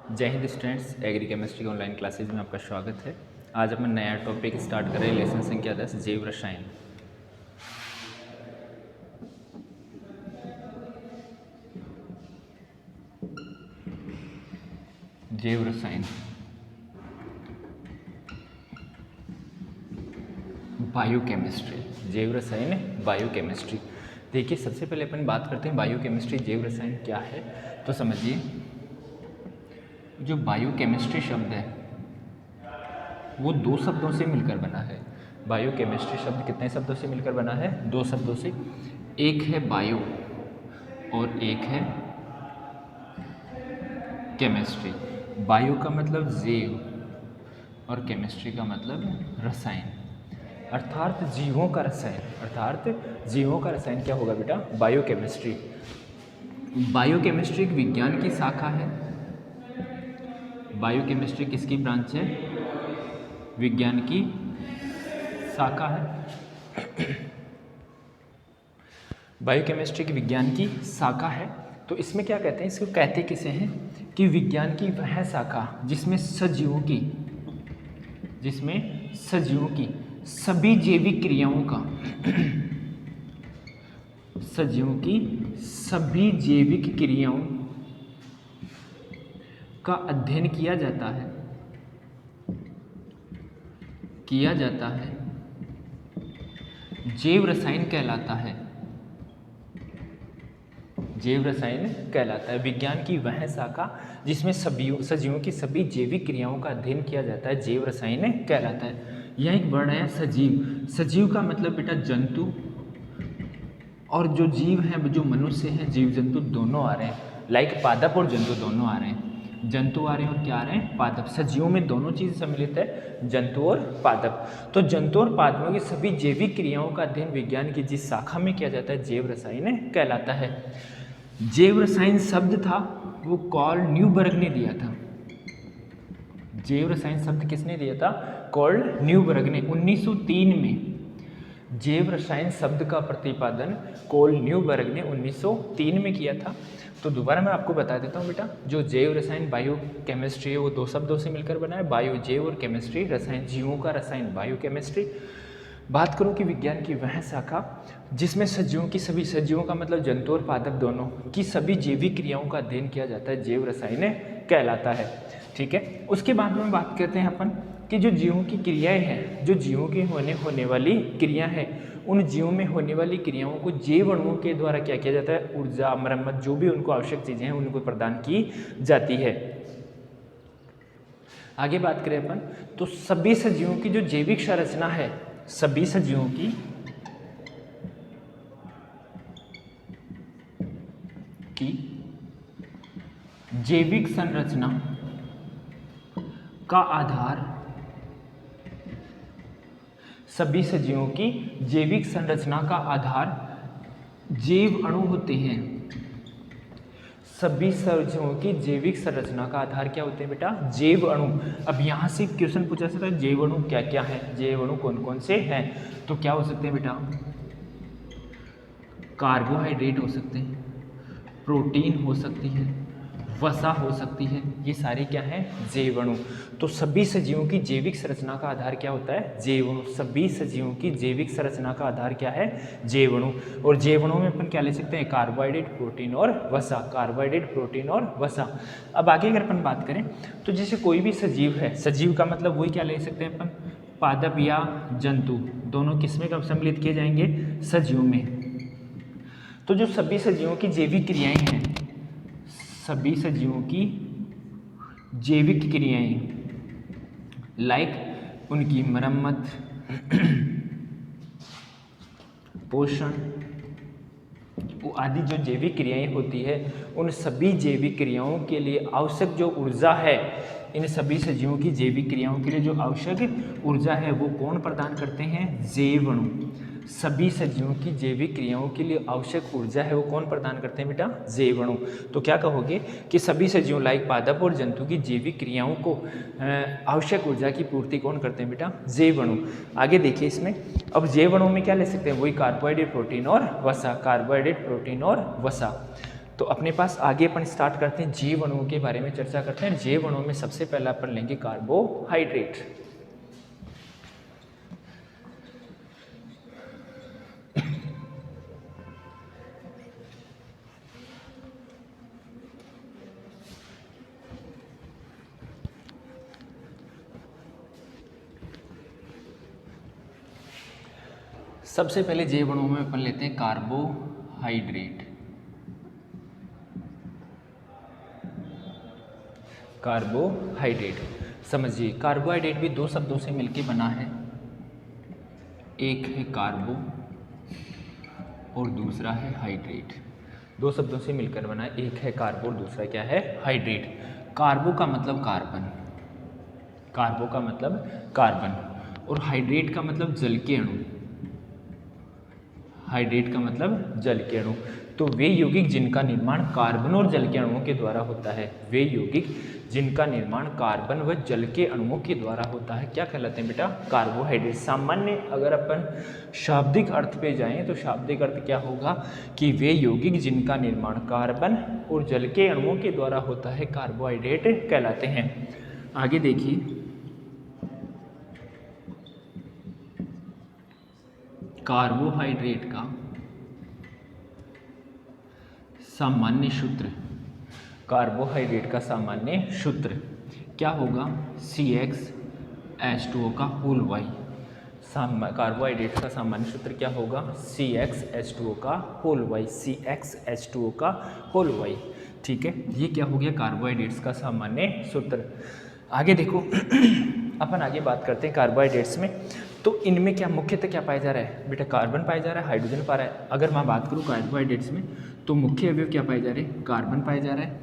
जय Hind students, agree chemistry के online classes में आपका स्वागत है। आज अपन नया टॉपिक स्टार्ट कर रहे हैं, लेसन संख्या 10 जैव रसायन। जैव रसायन, बायोकेमिस्ट्री। जैव रसायन, बायोकेमिस्ट्री। देखिए, सबसे पहले अपन बात करते हैं बायोकेमिस्ट्री, जैव रसायन क्या है। तो समझिए, जो बायोकेमिस्ट्री शब्द है वो दो शब्दों से मिलकर बना है। बायोकेमिस्ट्री शब्द कितने शब्दों से मिलकर बना है? दो शब्दों से। एक है बायो और एक है केमिस्ट्री। बायो का मतलब जैव और केमिस्ट्री का मतलब रसायन, अर्थात जीवों का रसायन। अर्थात जीवों का रसायन क्या होगा बेटा? बायोकेमिस्ट्री। बायोकेमिस्ट्री एक विज्ञान की शाखा है। बायोकेमिस्ट्री किसकी ब्रांच है? विज्ञान की शाखा है। बायोकेमिस्ट्री की विज्ञान की शाखा है। तो इसमें क्या कहते हैं, इसको कहते किसे हैं कि विज्ञान की वह शाखा जिसमें सजीवों की सभी जैविक क्रियाओं का सजीवों की सभी जैविक क्रियाओं का अध्ययन किया जाता है जैव रसायन कहलाता है। जैव रसायन कहलाता है विज्ञान की वह शाखा जिसमें सजीवों की सभी जैविक क्रियाओं का अध्ययन किया जाता है, जैव रसायन कहलाता है। यह एक वर्ण है सजीव। सजीव का मतलब बेटा जंतु, और जो जीव हैं, जो मनुष्य हैं, जीव जंतु दोनों आ रहे हैं। लाइक पादप और जंतु दोनों आ रहे हैं। जंतु आ रहे हैं और क्या आ रहे हैं? पादप। सजीवों में दोनों चीज़ सम्मिलित है, जंतु और पादप। तो जंतु और पादपों की सभी जैविक क्रियाओं का अध्ययन विज्ञान की जिस शाखा में किया जाता है, जैव रसायन कहलाता है। जैव रसायन शब्द था वो कार्ल न्यूबर्ग ने दिया था। जैव रसायन शब्द किसने दिया था? कार्ल न्यूबर्ग ने 1903 में। जैव रसायन शब्द का प्रतिपादन कार्ल न्यूबर्ग ने 1903 में किया था। तो दोबारा मैं आपको बता देता हूँ बेटा, जो जैव रसायन बायो केमिस्ट्री है वो दो शब्दों से मिलकर बना है, बायो जैव और केमिस्ट्री रसायन, जीवों का रसायन बायो केमिस्ट्री। बात करूँ कि विज्ञान की वह शाखा जिसमें सजीवों का मतलब जंतु और पादप दोनों की सभी जैविक क्रियाओं का अध्ययन किया जाता है, जैव रसायन कहलाता है। ठीक है। उसके बाद में बात करते हैं अपन कि जो जीवों की क्रियाएं हैं, जो जीवों की होने वाली क्रिया है, उन जीवों में होने वाली क्रियाओं को जैव अणुओं के द्वारा क्या किया जाता है? ऊर्जा, मरम्मत, जो भी उनको आवश्यक चीज़ें हैं उनको प्रदान की जाती है। आगे बात करें अपन तो सभी सजीवों की जो जैविक संरचना है, सभी सजीवों की जैविक संरचना का आधार, सभी सजीवों की जैविक संरचना का आधार जैव अणु होते हैं। सभी सजीवों की जैविक संरचना का आधार क्या होते हैं बेटा? जैव अणु। अब यहाँ से क्वेश्चन पूछा सकता है, जैव अणु क्या क्या है? जैव अणु कौन कौन से हैं? तो क्या हो सकते हैं बेटा? कार्बोहाइड्रेट हो सकते हैं, प्रोटीन हो सकती है, वसा हो सकती है, ये सारे क्या हैं? जैव अणु। तो सभी सजीवों की जैविक संरचना का आधार क्या होता है? जैव अणु। सभी सजीवों की जैविक संरचना का आधार क्या है? जैव अणु। और जैव अणु में अपन क्या ले सकते हैं? कार्बोहाइड्रेट, प्रोटीन और वसा। कार्बोहाइड्रेट, प्रोटीन और वसा। अब आगे अगर अपन बात करें तो जैसे कोई भी सजीव है, सजीव का मतलब वही क्या ले सकते हैं अपन? पादप या जंतु, दोनों किसमें कब सम्मिलित किए जाएंगे? सजीव में। तो जो सभी सजीवों की जैविक क्रियाएं हैं, सभी सजीवों की जैविक क्रियाएं, लाइक उनकी मरम्मत, पोषण आदि जो जैविक क्रियाएं होती है, उन सभी जैविक क्रियाओं के लिए आवश्यक जो ऊर्जा है, इन सभी सजीवों की जैविक क्रियाओं के लिए जो आवश्यक ऊर्जा है वो कौन प्रदान करते हैं? जैव अणु। सभी सजीवों की जैविक क्रियाओं के लिए आवश्यक ऊर्जा है वो कौन प्रदान करते हैं बेटा? जैव अणु। तो क्या कहोगे कि सभी सजीवों लाइक पादप और जंतु की जैविक क्रियाओं को आवश्यक ऊर्जा की पूर्ति कौन करते हैं बेटा? जैव अणु। आगे देखिए इसमें, अब जैव अणु में क्या ले सकते हैं? वही कार्बोहाइड्रेट, प्रोटीन और वसा। कार्बोहाइड्रेट, प्रोटीन और वसा। तो अपने पास आगे अपन स्टार्ट करते हैं, जैव अणुओं के बारे में चर्चा करते हैं। जैव अणुओं में सबसे पहला अपन लेंगे कार्बोहाइड्रेट। सबसे पहले जैव अणुओं में अपन लेते हैं कार्बोहाइड्रेट। कार्बोहाइड्रेट समझिए, कार्बोहाइड्रेट भी दो शब्दों से मिलकर बना है, एक है कार्बो और दूसरा है हाइड्रेट। दो शब्दों से मिलकर बना है, एक है कार्बो और दूसरा क्या है, हाइड्रेट। कार्बो का मतलब कार्बन, कार्बो का मतलब कार्बन, और हाइड्रेट का मतलब जल के अणु, हाइड्रेट का मतलब जल के अणु। तो वे यौगिक जिनका निर्माण कार्बन और जल के अणुओं के द्वारा होता है, वे यौगिक जिनका निर्माण कार्बन व जल के अणुओं के द्वारा होता है, क्या कहलाते हैं बेटा, कार्बोहाइड्रेट। सामान्य अगर अपन शाब्दिक अर्थ पे जाएं तो शाब्दिक अर्थ क्या होगा कि वे यौगिक जिनका निर्माण कार्बन और जल के अणुओं के द्वारा होता है, कार्बोहाइड्रेट कहलाते हैं। आगे देखिए, कार्बोहाइड्रेट का सामान्य सूत्र, कार्बोहाइड्रेट का सामान्य सूत्र क्या होगा, CxH2O का होल वाई। कार्बोहाइड्रेट का सामान्य सूत्र क्या होगा, CxH2O का होल वाई, CxH2O का होल वाई। ठीक है, ये क्या हो गया कार्बोहाइड्रेट्स का सामान्य सूत्र। आगे देखो अपन आगे बात करते हैं कार्बोहाइड्रेट्स में। तो इनमें क्या मुख्यतः क्या पाया जा रहा है बेटा, कार्बन पाया जा रहा है, हाइड्रोजन पाया रहा है। अगर मैं बात करूँ कार्बोहाइड्रेट्स में तो मुख्य अवयव क्या पाए जा रहे हैं, कार्बन पाया जा रहा है,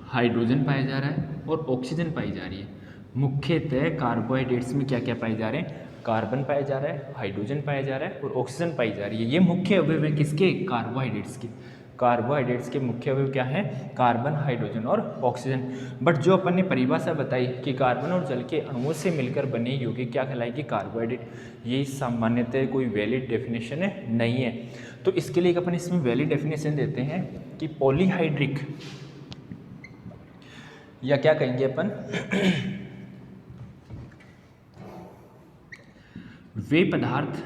हाइड्रोजन पाया जा रहा है और ऑक्सीजन पाई जा रही है। मुख्यतः कार्बोहाइड्रेट्स में क्या क्या पाए जा रहे हैं, कार्बन पाया जा रहा है, हाइड्रोजन पाया जा रहा है और ऑक्सीजन पाई जा रही है। ये मुख्य अवयव है किसके, कार्बोहाइड्रेट्स के। कार्बोहाइड्रेट्स के मुख्य अवयव क्या है, कार्बन, हाइड्रोजन और ऑक्सीजन। बट जो अपन ने परिभाषा बताई कि कार्बन और जल के अणुओं से मिलकर बने यौगिक क्या कहलाएगी, कार्बोहाइड्रेट, ये सामान्यतः कोई वैलिड डेफिनेशन नहीं है। तो इसके लिए अपन इसमें वैलिड डेफिनेशन देते हैं कि पॉलीहाइड्रिक, या क्या कहेंगे अपन वे पदार्थ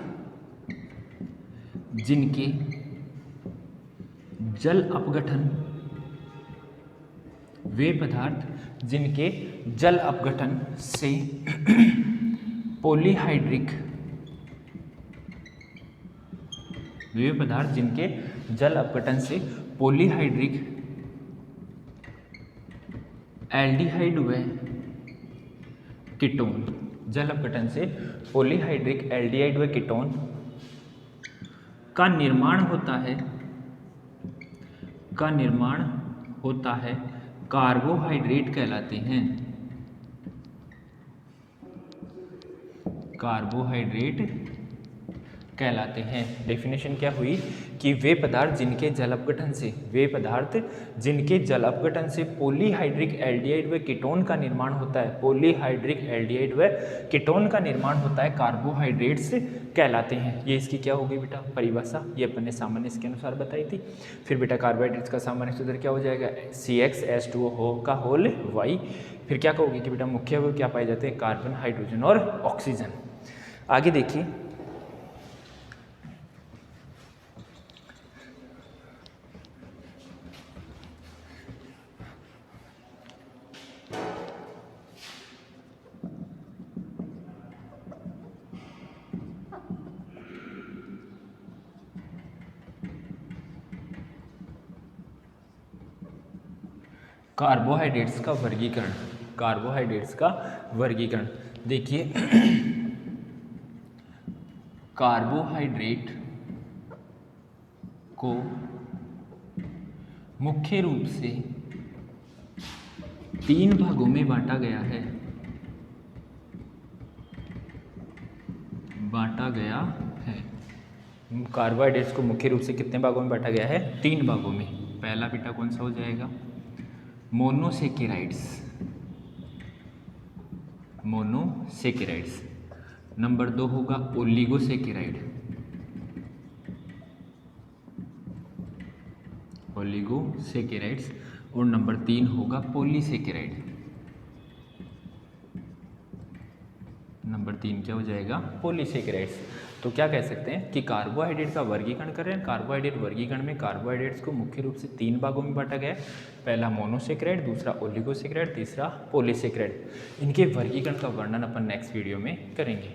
जिनके जल अपघटन, वे पदार्थ जिनके जल अपघटन से पॉलीहाइड्रिक, वे पदार्थ जिनके जल अपघटन से पॉलीहाइड्रिक एल्डिहाइड व कीटोन, जल अपघटन से पॉलीहाइड्रिक एल्डिहाइड व कीटोन का निर्माण होता है, का निर्माण होता है, कार्बोहाइड्रेट कहलाते हैं। कार्बोहाइड्रेट कहलाते हैं। डेफिनेशन क्या हुई कि वे पदार्थ जिनके जल अपघटन से, वे पदार्थ जिनके जल अपघटन से पॉलीहाइड्रिक एल्डिहाइड व कीटोन का निर्माण होता है, पॉलीहाइड्रिक एल्डिहाइड व कीटोन का निर्माण होता है, कार्बोहाइड्रेट्स कहलाते हैं। ये इसकी क्या होगी बेटा परिभाषा, ये अपन ने सामान्य इसके अनुसार बताई थी। फिर बेटा कार्बोहाइड्रेट्स का सामान्य सूत्र क्या हो जाएगा, CxH2O का होल वाई। फिर क्या कहोगे कि बेटा मुख्य अवयव क्या पाए जाते हैं, कार्बन, हाइड्रोजन और ऑक्सीजन। आगे देखिए, कार्बोहाइड्रेट्स का वर्गीकरण, कार्बोहाइड्रेट्स का वर्गीकरण देखिए कार्बोहाइड्रेट को मुख्य रूप से 3 भागों में बांटा गया है, बांटा गया है। कार्बोहाइड्रेट्स को मुख्य रूप से कितने भागों में बांटा गया है, 3 भागों में। पहला बेटा कौन सा हो जाएगा, मोनोसेकेराइड्स, मोनोसेकेराइड्स। नंबर 2 होगा ओलिगोसेकेराइड, ओलिगोसेकेराइड्स, और नंबर 3 होगा पॉलीसेकेराइड। नंबर 3 क्या हो जाएगा? पॉलीसेकेराइड्स। तो क्या कह सकते हैं कि कार्बोहाइड्रेट का वर्गीकरण कर रहे हैं। कार्बोहाइड्रेट वर्गीकरण में कार्बोहाइड्रेट्स को मुख्य रूप से 3 भागों में बांटा गया है। पहला मोनोसेकेराइड, दूसरा ओलिगोसेकेराइड, तीसरा पॉलीसेकेराइड। इनके वर्गीकरण का वर्णन अपन नेक्स्ट वीडियो में करेंगे।